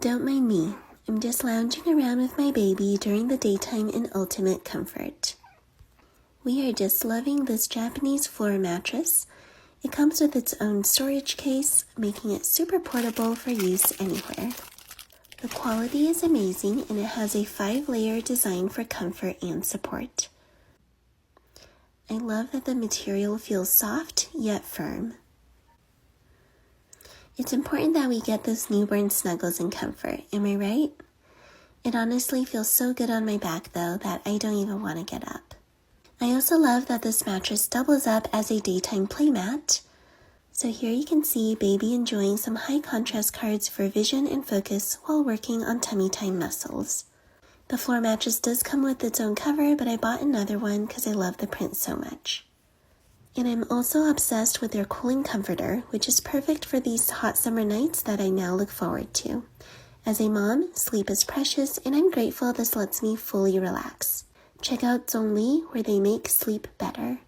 don't mind me. I'm just lounging around with my baby during the daytime in ultimate comfort. We are just loving this Japanese floor mattress. It comes with its own storage case, making it super portable for use anywhere. The quality is amazing and it has a 5-layer design for comfort and support. I love that the material feels soft yet firm. It's important that we get those newborn snuggles and comfort, am I right? It honestly feels so good on my back though that I don't even want to get up. I also love that this mattress doubles up as a daytime playmat. So here you can see baby enjoying some high contrast cards for vision and focus while working on tummy time muscles. The floor mattress does come with its own cover, but I bought another one because I love the print so much. And I'm also obsessed with their cooling comforter, which is perfect for these hot summer nights that I now look forward to. As a mom, sleep is precious and I'm grateful this lets me fully relax. Check out Zonli where they make sleep better.